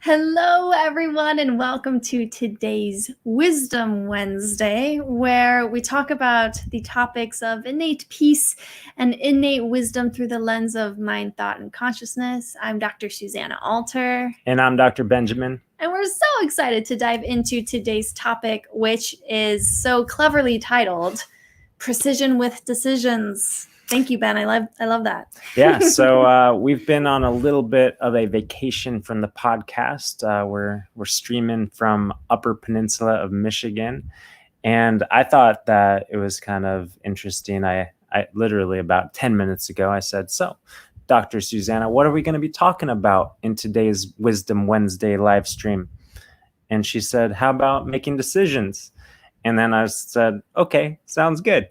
Hello, everyone, and welcome to today's Wisdom Wednesday, where we talk about the topics of innate peace and innate wisdom through the lens of mind, thought, and consciousness. I'm Dr. Susanna Alter. And I'm Dr. Benjamin. And we're so excited to dive into today's topic, which is so cleverly titled Precision with Decisions. Thank you, Ben. I love that. Yeah, so we've been on a little bit of a vacation from the podcast. We're streaming from Upper Peninsula of Michigan, and I thought that it was kind of interesting. I literally about 10 minutes ago, I said, so, Dr. Susanna, what are we going to be talking about in today's Wisdom Wednesday live stream? And she said, how about making decisions? And then I said, okay, sounds good.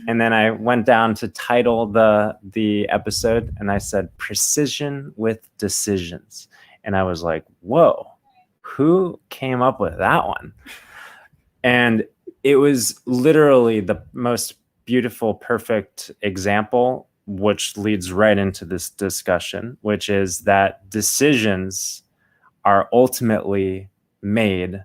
And then I went down to title the episode, and I said, Precision with Decisions. And I was like, whoa, who came up with that one? And it was literally the most beautiful, perfect example, which leads right into this discussion, which is that decisions are ultimately made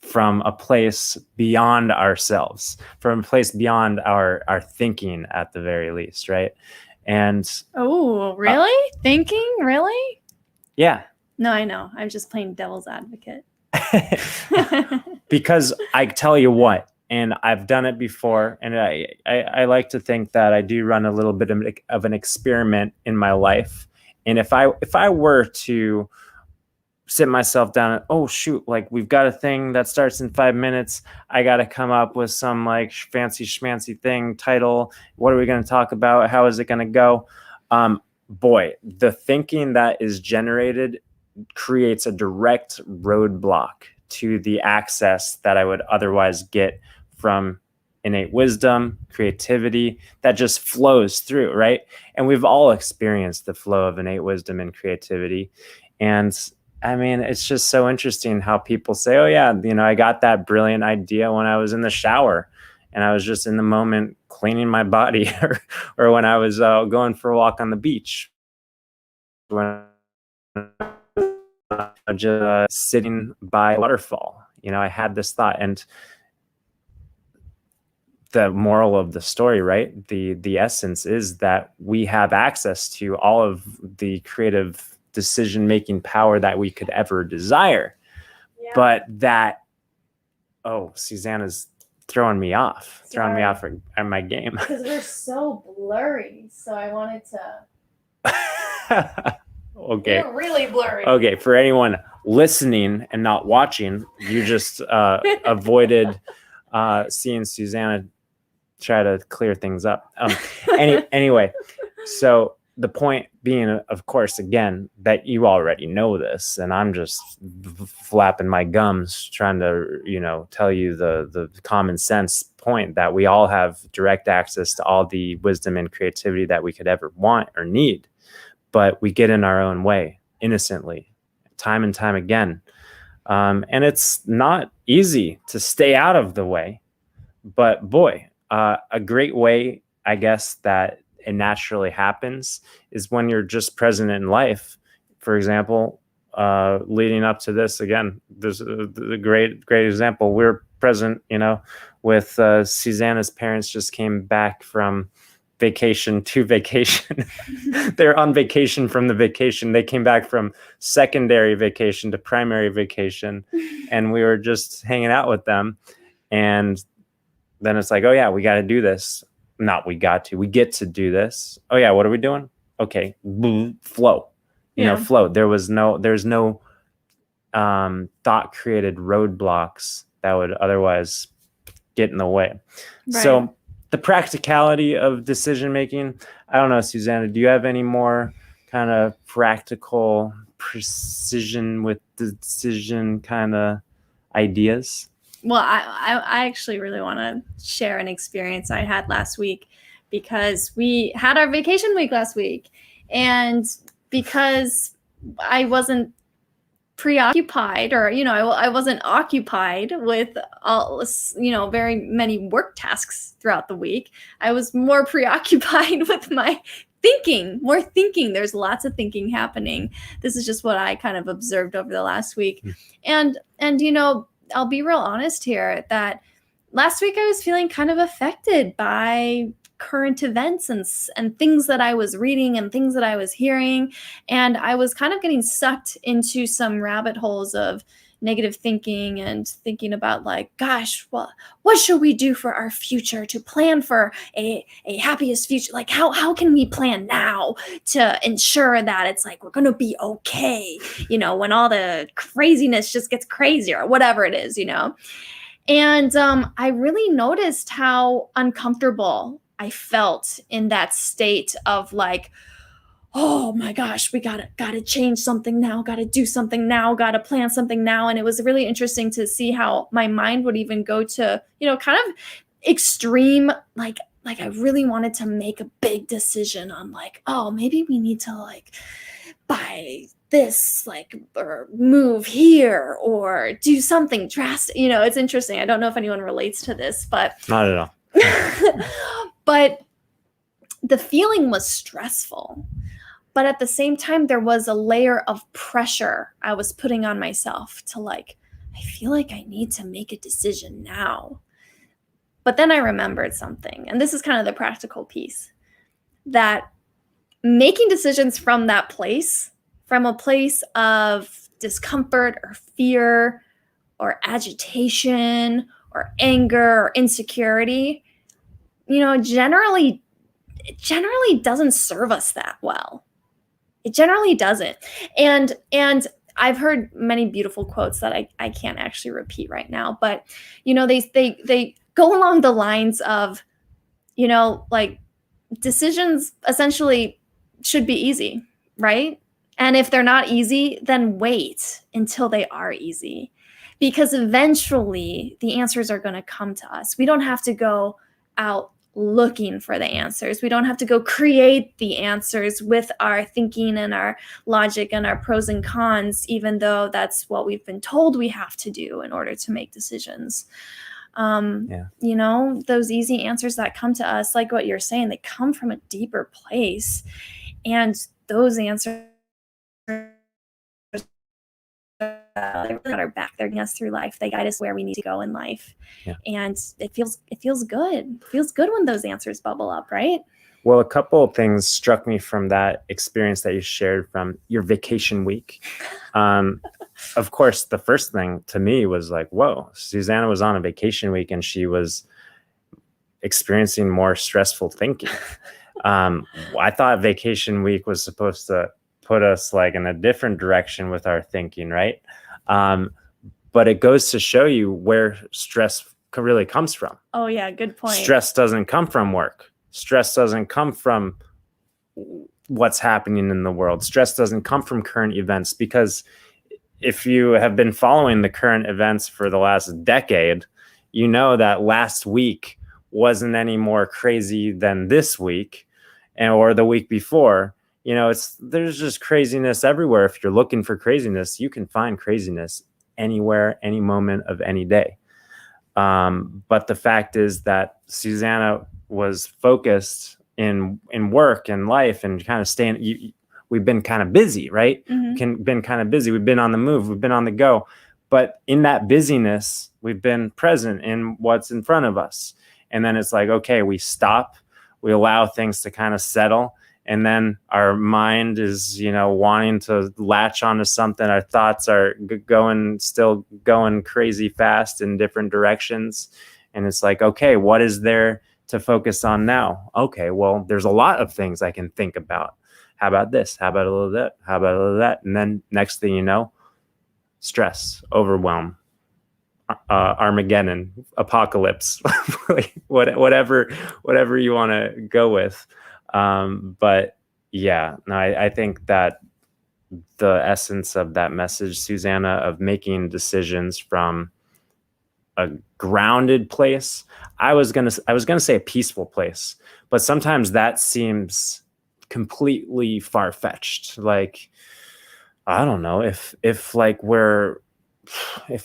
from a place beyond ourselves, from a place beyond our thinking at the very least, right? And oh, really? Thinking? Really? Yeah. No, I know. I'm just playing devil's advocate. Because I tell you what, and I've done it before, and I like to think that I do run a little bit of an experiment in my life. And if I were to sit myself down and, oh shoot, like we've got a thing that starts in 5 minutes, I got to come up with some like fancy schmancy thing, title, what are we going to talk about, how is it going to go? Boy, the thinking that is generated creates a direct roadblock to the access that I would otherwise get from innate wisdom, creativity that just flows through, right? And we've all experienced the flow of innate wisdom and creativity. And I mean, it's just so interesting how people say, oh yeah, I got that brilliant idea when I was in the shower and I was just in the moment cleaning my body or when I was going for a walk on the beach, when just sitting by a waterfall. I had this thought, and the moral of the story, right? The essence is that we have access to all of the creative decision-making power that we could ever desire. Yeah. But that, Susanna's throwing me off at my game. Because we're so blurry. So I wanted to... Okay. We're really blurry. Okay, for anyone listening and not watching, you just avoided seeing Susanna try to clear things up. Anyway, so the point being, of course, again, that you already know this, and I'm just flapping my gums trying to, tell you the common sense point that we all have direct access to all the wisdom and creativity that we could ever want or need, but we get in our own way innocently, time and time again. And it's not easy to stay out of the way, but boy, a great way, I guess, that it naturally happens is when you're just present in life. For example, leading up to this, again, there's a great example. We're present, with Susanna's parents just came back from vacation to vacation. They're on vacation from the vacation. They came back from secondary vacation to primary vacation, and we were just hanging out with them. And then it's like, oh yeah, we got to do this. We get to do this. Oh yeah, what are we doing? Okay, flow. Flow. There's no thought created roadblocks that would otherwise get in the way. Right. So the practicality of decision making, I don't know, Susanna, do you have any more kind of practical precision with decision kind of ideas? Well, I actually really want to share an experience I had last week, because we had our vacation week last week, and because I wasn't preoccupied, or I wasn't occupied with all very many work tasks throughout the week. I was more preoccupied with my more thinking. There's lots of thinking happening. This is just what I kind of observed over the last week. And I'll be real honest here that last week I was feeling kind of affected by current events and things that I was reading and things that I was hearing. And I was kind of getting sucked into some rabbit holes of negative thinking and thinking about like, gosh, well, what should we do for our future to plan for a happiest future? Like how can we plan now to ensure that it's like we're gonna be okay, when all the craziness just gets crazier or whatever it is, And I really noticed how uncomfortable I felt in that state of like, oh my gosh, we gotta change something now, gotta do something now, gotta plan something now. And it was really interesting to see how my mind would even go to, kind of extreme, like I really wanted to make a big decision on like, oh, maybe we need to like buy this, like, or move here or do something drastic. It's interesting. I don't know if anyone relates to this, but Not at all. but the feeling was stressful. But at the same time, there was a layer of pressure I was putting on myself to like, I feel like I need to make a decision now. But then I remembered something, and this is kind of the practical piece, that making decisions from that place, from a place of discomfort or fear or agitation or anger or insecurity, generally doesn't serve us that well. It generally doesn't. And I've heard many beautiful quotes that I can't actually repeat right now, but they go along the lines of, like decisions essentially should be easy, right? And if they're not easy, then wait until they are easy, because eventually the answers are going to come to us. We don't have to go out looking for the answers. We don't have to go create the answers with our thinking and our logic and our pros and cons, even though that's what we've been told we have to do in order to make decisions. Those easy answers that come to us, like what you're saying, they come from a deeper place. And those answers got our back. They're getting us through life. They guide us where we need to go in life. Yeah. And it feels good. It feels good when those answers bubble up, right? Well, a couple of things struck me from that experience that you shared from your vacation week. Of course, the first thing to me was like, whoa, Susanna was on a vacation week and she was experiencing more stressful thinking. I thought vacation week was supposed to put us like in a different direction with our thinking, right? But it goes to show you where stress really comes from. Oh yeah, good point. Stress doesn't come from work. Stress doesn't come from what's happening in the world. Stress doesn't come from current events, because if you have been following the current events for the last decade, you know that last week wasn't any more crazy than this week or the week before. There's just craziness everywhere. If you're looking for craziness, you can find craziness anywhere, any moment of any day. But the fact is that Susanna was focused in work and life and kind of we've been kind of busy, right? Mm-hmm. Been kind of busy. We've been on the move. We've been on the go. But in that busyness, we've been present in what's in front of us. And then it's like, okay, we stop. We allow things to kind of settle. And then our mind is, wanting to latch onto something. Our thoughts are still going crazy fast in different directions. And it's like, okay, what is there to focus on now? Okay, well, there's a lot of things I can think about. How about this? How about a little bit? How about a little that? And then next thing you know, stress, overwhelm, Armageddon, apocalypse, whatever you want to go with. But yeah, no, I think that the essence of that message, Susanna, of making decisions from a grounded place, I was gonna say a peaceful place, but sometimes that seems completely far-fetched. Like, I don't know, if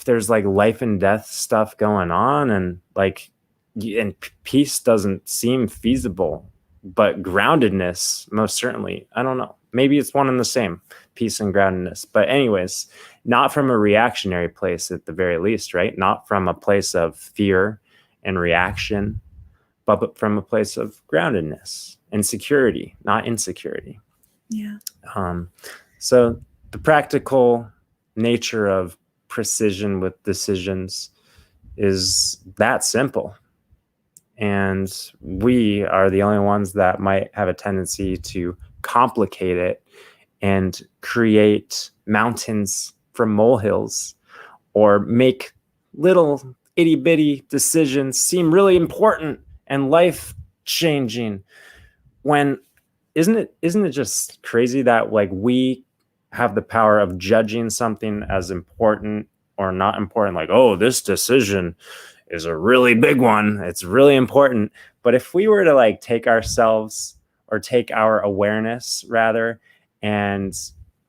there's like life and death stuff going on, and peace doesn't seem feasible but groundedness, most certainly. I don't know. Maybe it's one and the same, peace and groundedness. But anyways, not from a reactionary place at the very least, right? Not from a place of fear and reaction, but from a place of groundedness and security, not insecurity. Yeah. So the practical nature of precision with decisions is that simple. And we are the only ones that might have a tendency to complicate it and create mountains from molehills, or make little itty bitty decisions seem really important and life changing, when isn't it just crazy that like we have the power of judging something as important or not important, like, oh, this decision is a really big one, it's really important. But if we were to like take ourselves, or take our awareness rather, and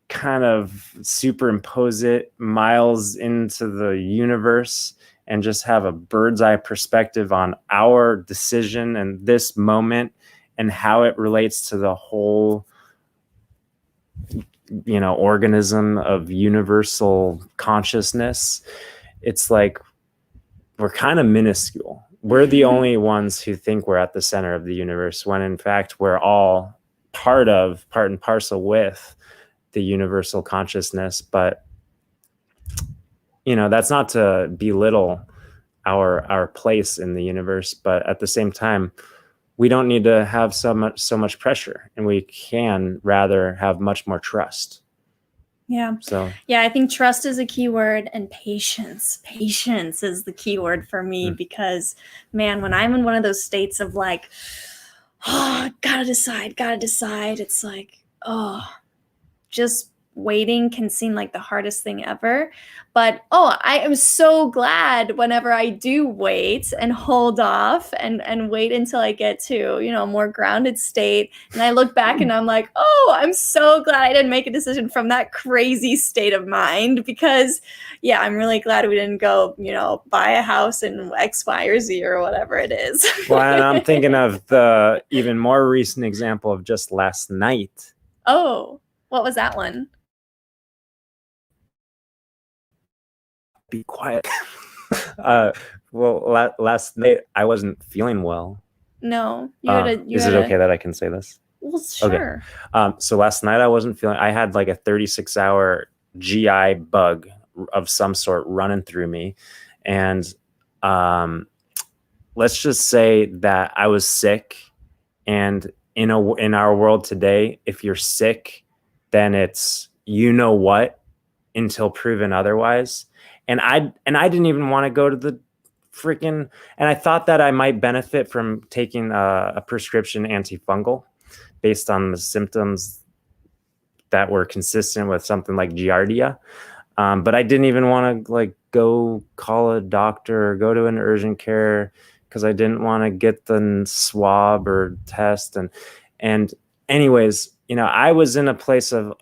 kind of superimpose it miles into the universe, and just have a bird's eye perspective on our decision and this moment and how it relates to the whole, organism of universal consciousness, it's like we're kind of minuscule. We're the only ones who think we're at the center of the universe, when in fact we're all part and parcel with the universal consciousness. But that's not to belittle our place in the universe, but at the same time, we don't need to have so much pressure, and we can rather have much more trust. Yeah. So yeah, I think trust is a key word, and patience is the key word for me, because man, when I'm in one of those states of like, oh, gotta decide, it's like, oh, just waiting can seem like the hardest thing ever. But I am so glad whenever I do wait and hold off and wait until I get to a more grounded state, and I look back and I'm like, I'm so glad I didn't make a decision from that crazy state of mind, because I'm really glad we didn't go buy a house in X, Y, or Z, or whatever it is. Well, and I'm thinking of the even more recent example of just last night. Oh, what was that one? Be quiet. Well, last night I wasn't feeling well. No, is it okay that I can say this? Well, sure. Okay. So last night I had like a 36-hour GI bug of some sort running through me, and let's just say that I was sick. And in our world today, if you're sick, then it's what until proven otherwise. And I didn't even want to go to the freaking, and I thought that I might benefit from taking a prescription antifungal based on the symptoms that were consistent with something like giardia. But I didn't even want to like go call a doctor or go to an urgent care, because I didn't want to get the swab or test. And anyways, I was in a place of,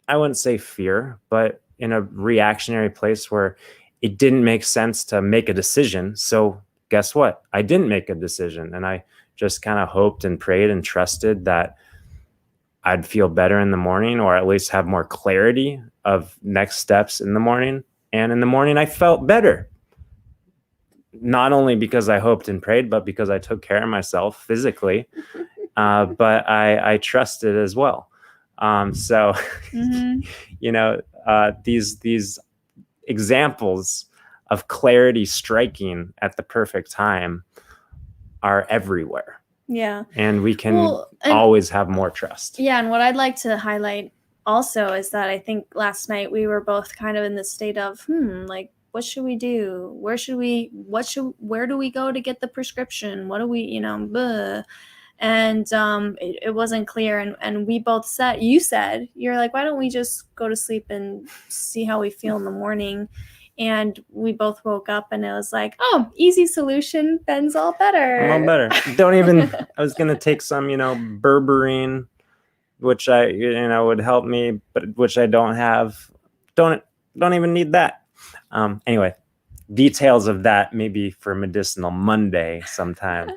I wouldn't say fear, but in a reactionary place where it didn't make sense to make a decision. So guess what? I didn't make a decision, and I just kind of hoped and prayed and trusted that I'd feel better in the morning, or at least have more clarity of next steps in the morning. And in the morning, I felt better. Not only because I hoped and prayed, but because I took care of myself physically. But I trusted as well. So, these examples of clarity striking at the perfect time are everywhere. Yeah. And we can always have more trust. Yeah. And what I'd like to highlight also is that I think last night we were both kind of in the state of, like, what should we do? Where do we go to get the prescription? What do we, blah. And it wasn't clear. And we both said, you're like, why don't we just go to sleep and see how we feel in the morning? And we both woke up and it was like, easy solution. Ben's all better. I'm all better. I was going to take some, berberine, which would help me, but which I don't have. Don't even need that. Anyway, details of that maybe for Medicinal Monday sometime.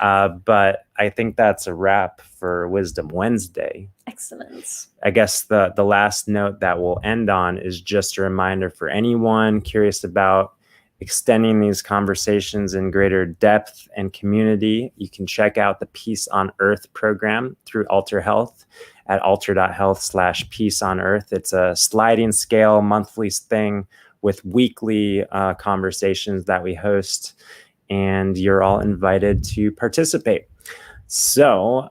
But I think that's a wrap for Wisdom Wednesday. Excellent. I guess the last note that we'll end on is just a reminder for anyone curious about extending these conversations in greater depth and community. You can check out the Peace on Earth program through Alter Health at alter.health/peace on earth. It's a sliding scale monthly thing with weekly conversations that we host, and you're all invited to participate. So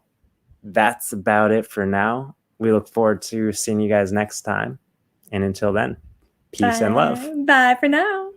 that's about it for now. We look forward to seeing you guys next time. And until then, peace and love. Bye for now.